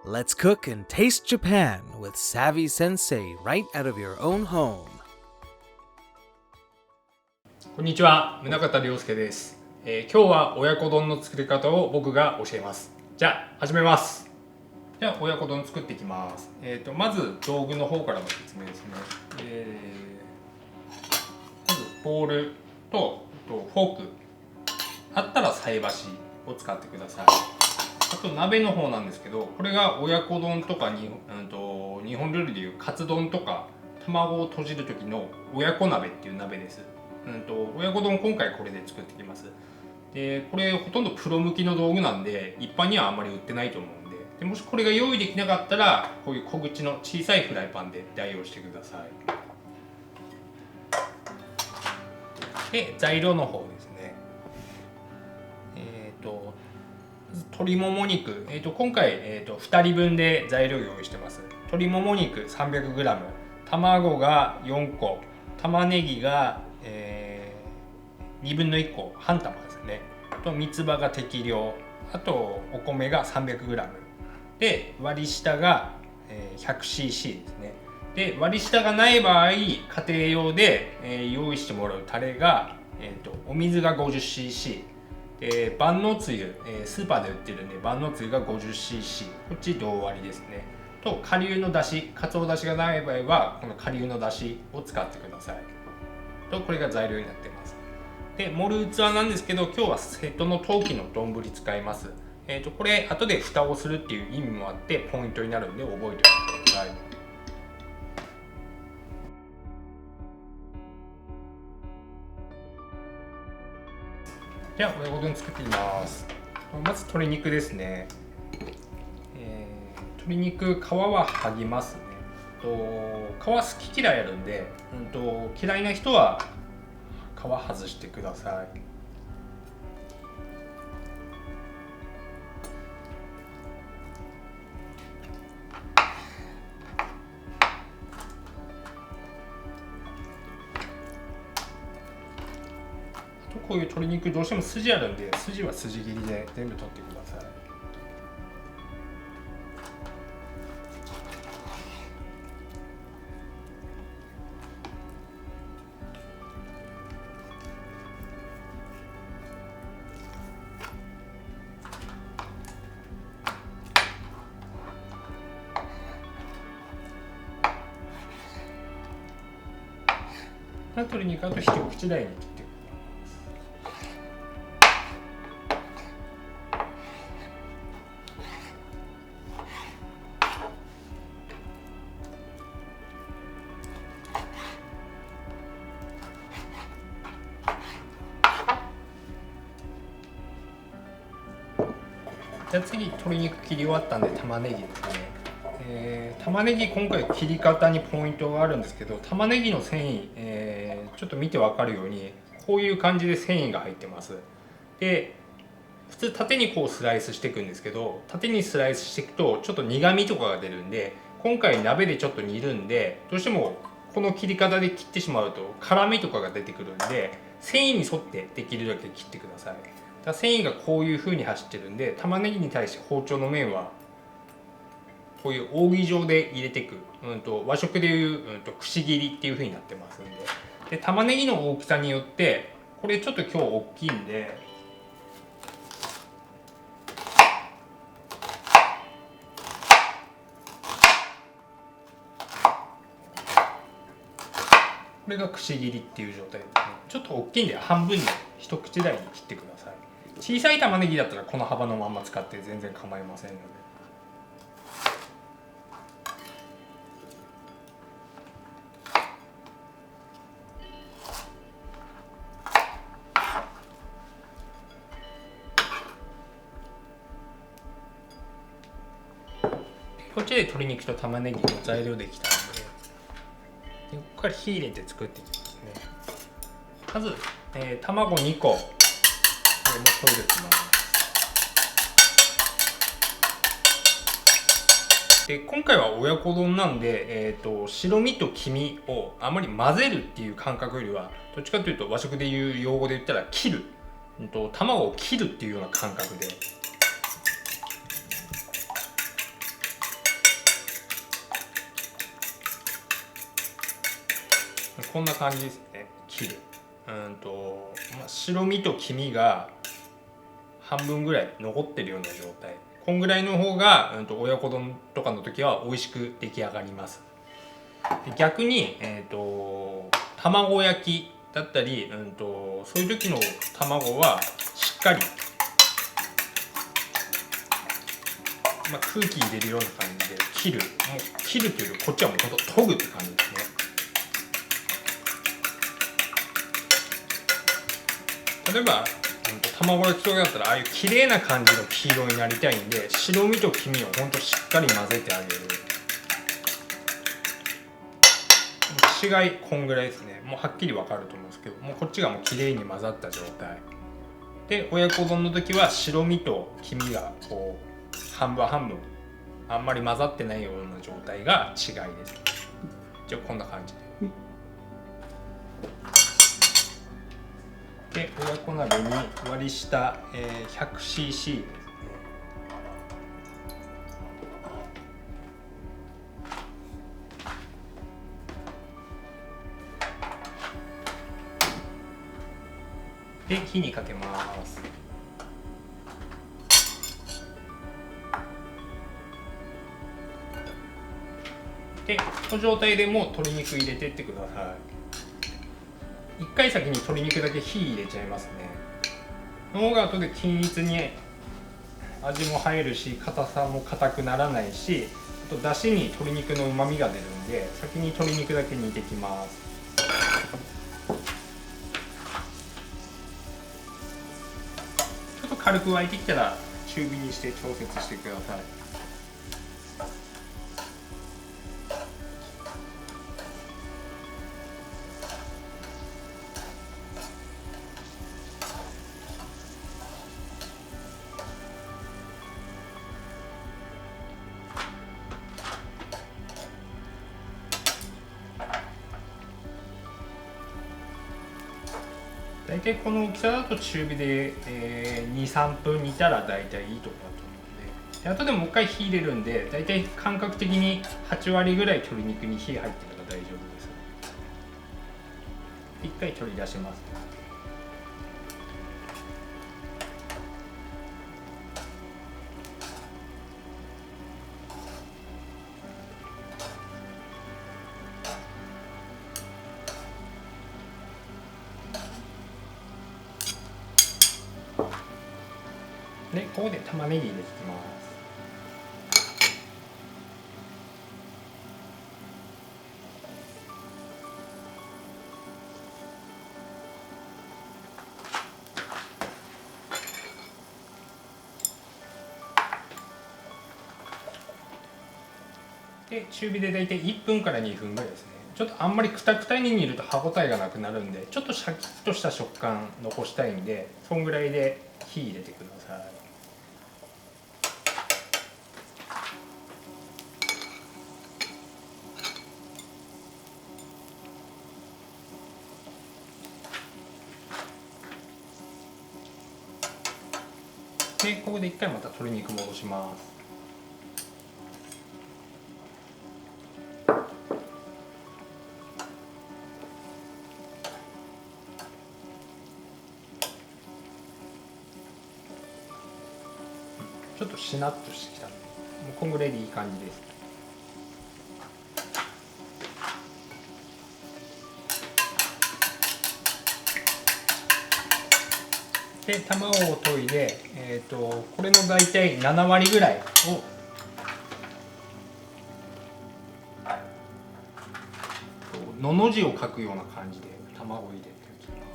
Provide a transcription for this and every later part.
Let's cook and taste Japan with Savvy Sensei right out of your own home. こんにちは、宗像亮介です。今日は親子丼の作り方を僕が教えます。じゃあ始めます。じゃあ親子丼作っていきます。まず道具の方からの説明ですね。まずボウルとフォーク、あったら菜箸を使ってください。あと鍋の方なんですけど、これが親子丼とかに、日本料理でいうカツ丼とか卵を閉じる時の親子鍋っていう鍋です。親子丼今回これで作っていきます。でこれほとんどプロ向きの道具なんで一般にはあんまり売ってないと思うんで、もしこれが用意できなかったらこういう小口の小さいフライパンで代用してください。で材料の方ですね。鶏もも肉、今回、2人分で材料用意してます。鶏もも肉 300g、 卵が4個、玉ねぎが、2分の1個半玉ですね。あと三つ葉が適量、あとお米が 300g で割り下が 100cc ですね。で割り下がない場合家庭用で、用意してもらうタレが、お水が 50cc、万能つゆ、スーパーで売ってるんで万能つゆが 50cc、 こっち同割りですね。と顆粒のだし、かつおだしがない場合はこの顆粒のだしを使ってください。とこれが材料になってます。で盛る器なんですけど、今日は瀬戸の陶器の丼使います。これ後で蓋をするっていう意味もあってポイントになるんで覚えておいてください。じゃあ親子丼作っていきます。まず鶏肉ですね。鶏肉皮は剥ぎますね。皮好き嫌いあるんで、嫌いな人は皮外してください。こういう鶏肉どうしても筋あるんで、筋は筋切りで全部取ってください。鶏肉あと一口大に切ってください。じゃあ次鶏肉切り終わったんで玉ねぎですね。玉ねぎ今回切り方にポイントがあるんですけど、玉ねぎの繊維、ちょっと見て分かるようにこういう感じで繊維が入ってます。で普通縦にこうスライスしていくんですけど、縦にスライスしていくとちょっと苦みとかが出るんで、今回鍋でちょっと煮るんでどうしてもこの切り方で切ってしまうと辛みとかが出てくるんで、繊維に沿ってできるだけ切ってください。繊維がこういう風に走ってるんで、玉ねぎに対して包丁の面はこういう扇状で入れていく、和食でいう、くし切りっていう風になってますんで、玉ねぎの大きさによってこれちょっと今日大きいんでこれがくし切りっていう状態ですね。ちょっと大きいんで半分に一口大に切ってください。小さい玉ねぎだったらこの幅のまま使って全然構いませんので。こっちで鶏肉と玉ねぎの材料できたので、ここから火入れて作っていきますね。まず、卵2個、これも溶いていきます。で今回は親子丼なんで、白身と黄身をあまり混ぜるっていう感覚よりはどっちかというと和食でいう用語で言ったら切る、卵を切るっていうような感覚でこんな感じですね。切る。白身と黄身が半分ぐらい残ってるような状態。こんぐらいの方が、親子丼とかの時は美味しく出来上がります。で逆に、卵焼きだったり、そういう時の卵はしっかり、空気入れるような感じで切る。もう切るというか、こっちはもうほんと研ぐって感じですね。例えば卵焼きとかだったらああいう綺麗な感じの黄色になりたいんで、白身と黄身をほんとしっかり混ぜてあげる。違いこんぐらいですね。もうはっきり分かると思うんですけど、もうこっちがもう綺麗に混ざった状態で、親子丼の時は白身と黄身がこう半分半分あんまり混ざってないような状態が違いです。じゃあこんな感じで親子鍋に割り下、100cc ですね。で火にかけます。でこの状態でもう鶏肉入れてってください。一回先に鶏肉だけ火入れちゃいますね。その方が後で均一に味も入るし、硬さも硬くならないし、あとだしに鶏肉の旨味が出るんで、先に鶏肉だけ煮てきます。ちょっと軽く沸いてきたら中火にして調節してください。大体この大きさだと中火で、2、3分煮たら大体いいところだと思うんで、あとでもう一回火入れるんで、大体感覚的に8割ぐらい鶏肉に火入ってるのが大丈夫です。一回取り出します。でここで玉ねぎ入れていきます。で中火で大体1分から2分ぐらいですね。ちょっとあんまりクタクタに煮ると歯ごたえがなくなるんで、ちょっとシャキッとした食感残したいんで、そんぐらいで火入れてください。でここで一回また鶏肉戻します。ちょっとしなっとしてきたんで、もうこんぐらいでいい感じです。で卵を溶いで、これの大体7割ぐらいをのの字を書くような感じで卵を入れていきます。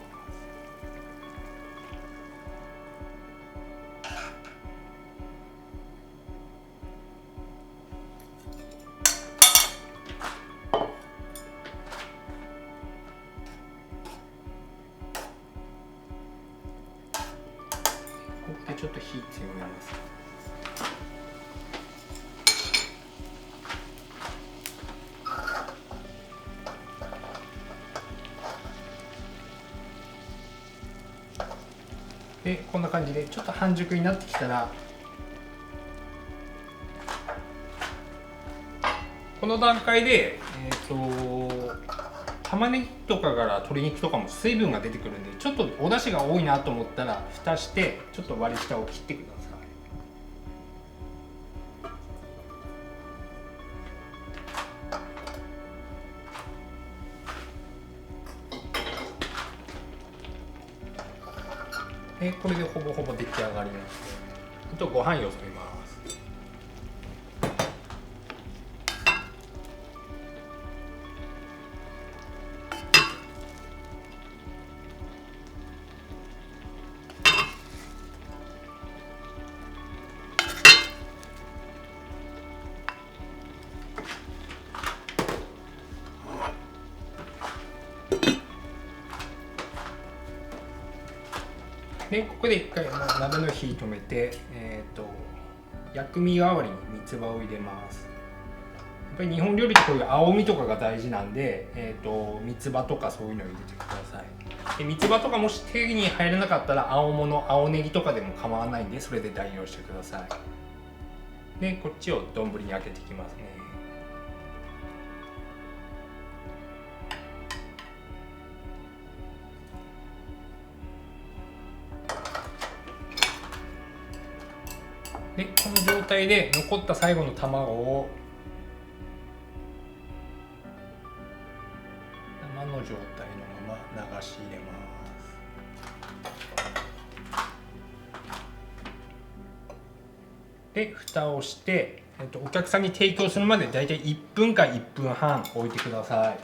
ここでちょっと火強めます。でこんな感じでちょっと半熟になってきたら、この段階で玉ねぎとかから鶏肉とかも水分が出てくるんで、ちょっとお出汁が多いなと思ったら蓋してちょっと割り下を切ってください。これでほぼほぼ出来上がりなので、あとご飯よそいます。でここで一回鍋の火止めて、薬味代わりに三つ葉を入れます。やっぱり日本料理ってこういう青みとかが大事なんで、三つ葉とかそういうのを入れてください。で三つ葉とかもし手に入らなかったら青物、青ネギとかでも構わないんで、それで代用してください。でこっちを丼に開けていきますね。でこの状態で残った最後の卵を生の状態のまま流し入れます。で蓋をして、お客さんに提供するまでだいたい1分か1分半置いてください。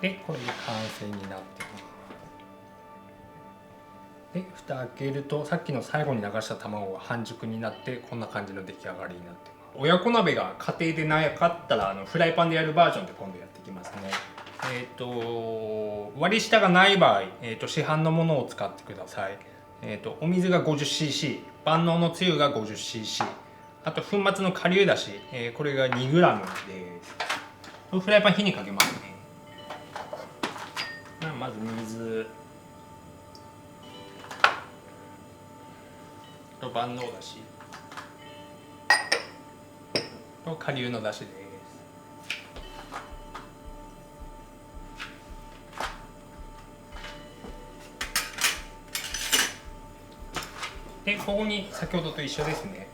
でこれで完成になってます。で蓋開けるとさっきの最後に流した卵が半熟になってこんな感じの出来上がりになってます。親子鍋が家庭でなかったらフライパンでやるバージョンで今度やっていきますね。割り下がない場合、市販のものを使ってください。お水が 50cc、 万能のつゆが 50cc、 あと粉末の顆粒だし、これが 2g です。フライパン火にかけますね。まず水と万能だしと顆粒のだしです。でここに先ほどと一緒ですね、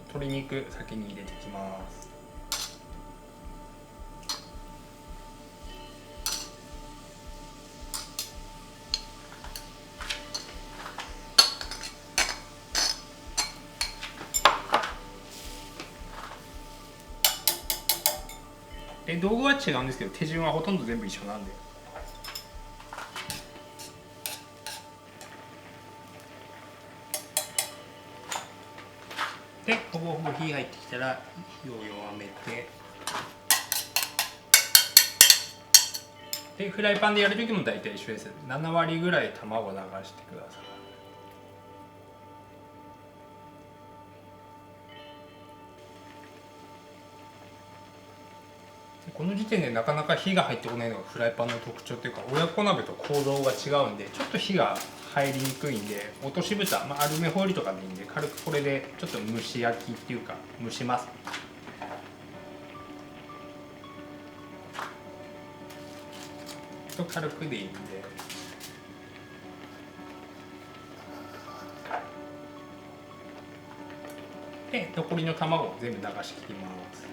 鶏肉先に入れていきます。道具は違うんですけど手順はほとんど全部一緒なんで。でほぼほぼ火入ってきたら火を弱めて、でフライパンでやる時も大体一緒です。7割ぐらい卵流してください。この時点でなかなか火が入ってこないのがフライパンの特徴というか、親子鍋と構造が違うんでちょっと火が入りにくいんで、落とし蓋、アルミホイルとかでいいんで軽くこれでちょっと蒸し焼きっていうか蒸します。軽くでいいんで。で残りの卵を全部流し切ります。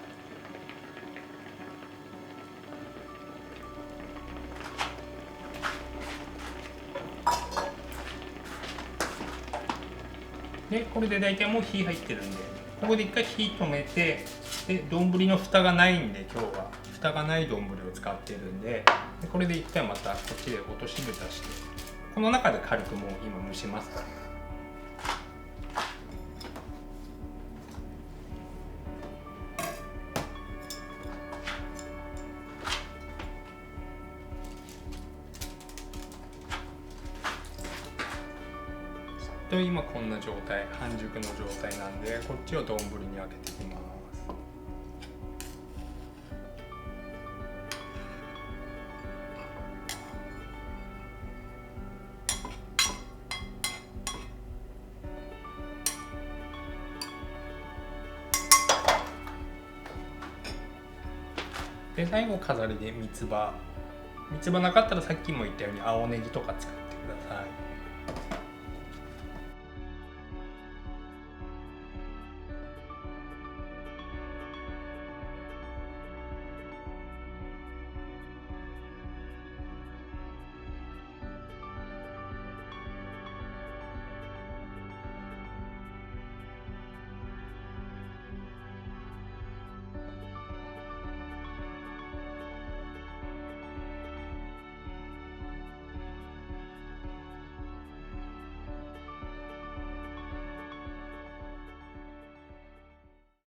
でこれで大体もう火入ってるんで、ここで一回火止めて、で丼の蓋がないんで今日は蓋がない丼を使ってるんで、これで一回またこっちで落とし蓋して、この中で軽くもう今蒸しますから。と今こんな状態、半熟の状態なんで、こっちを丼に開けていきます。で最後飾りで三つ葉なかったらさっきも言ったように青ネギとか使って